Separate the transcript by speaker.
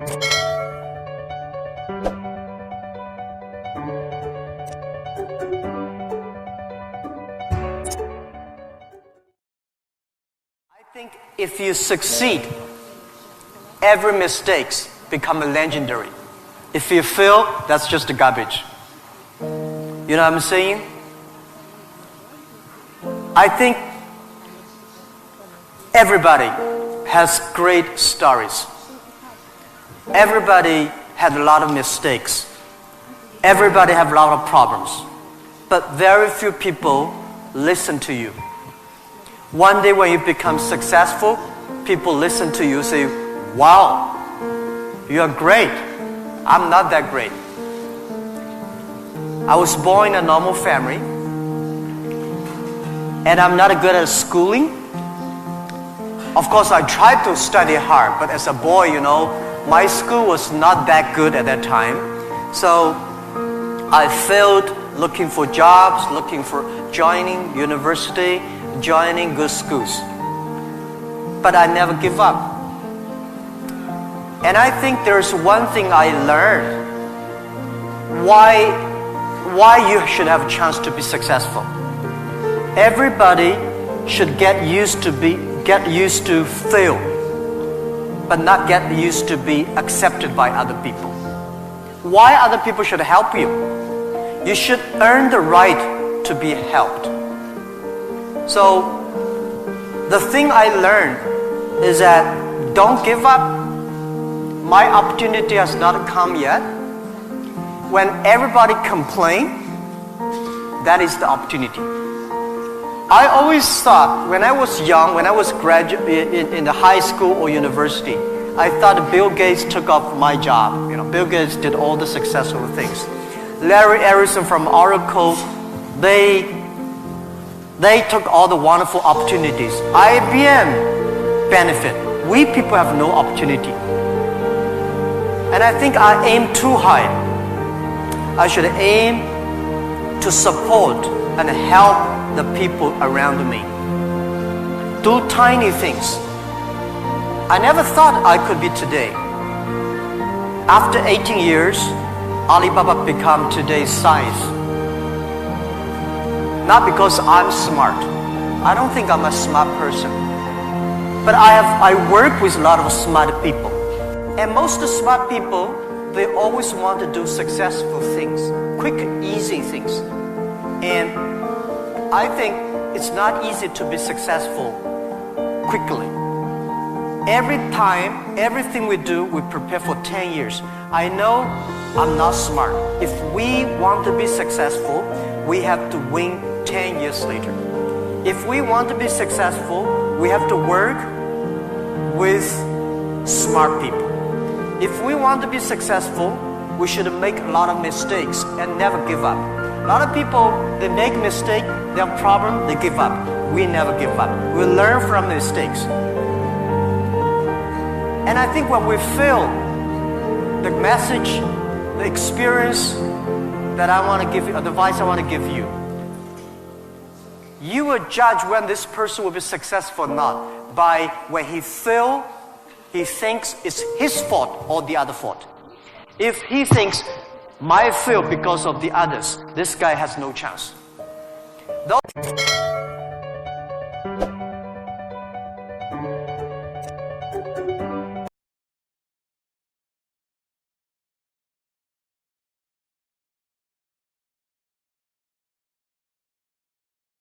Speaker 1: I think if you succeed, every mistake becomes legendary. If you fail, that's just the garbage. You know what I'm saying? I think everybody has great stories. Everybody had a lot of mistakes. Everybody have a lot of problems. But very few people listen to you. One day when you become successful, people listen to you and say, wow, you're great. I'm not that great. I was born in a normal family, and I'm not good at schooling. Of course, I tried to study hard, but as a boy, you know, my school was not that good at that time. So I failed looking for jobs, looking for joining university, joining good schools. But I never give up. And I think there's one thing I learned. Why you should have a chance to be successful. Everybody should get used to fail, but not get used to be accepted by other people. Why other people should help you? You should earn the right to be helped. So the thing I learned is that don't give up. My opportunity has not come yet. When everybody complains, that is the opportunity. I always thought when I was young, when I was in the high school or university, I thought Bill Gates took up my job. You know, Bill Gates did all the successful things. Larry Ellison from Oracle, they took all the wonderful opportunities. IBM benefit. We people have no opportunity. And I think I aim too high. I should aim to support and help the people around me. Do tiny things. I never thought I could be today. After 18 years, Alibaba become today's size. Not because I'm smart. I don't think I'm a smart person. But I work with a lot of smart people. And most of the smart people, they always want to do successful things, quick, easy things. And I think it's not easy to be successful quickly. Every time, everything we do, we prepare for 10 years. I know I'm not smart. If we want to be successful, we have to win 10 years later. If we want to be successful, we have to work with smart people. If we want to be successful, we should make a lot of mistakes and never give up. A lot of people, they make mistakes, they have problems, they give up. We never give up. We learn from mistakes. And I think when we fail, the message, the experience that I want to give you, advice I want to give you, you will judge when this person will be successful or not by when he fails, he thinks it's his fault or the other fault. If he thinks, my fail because of the others, this guy has no chance.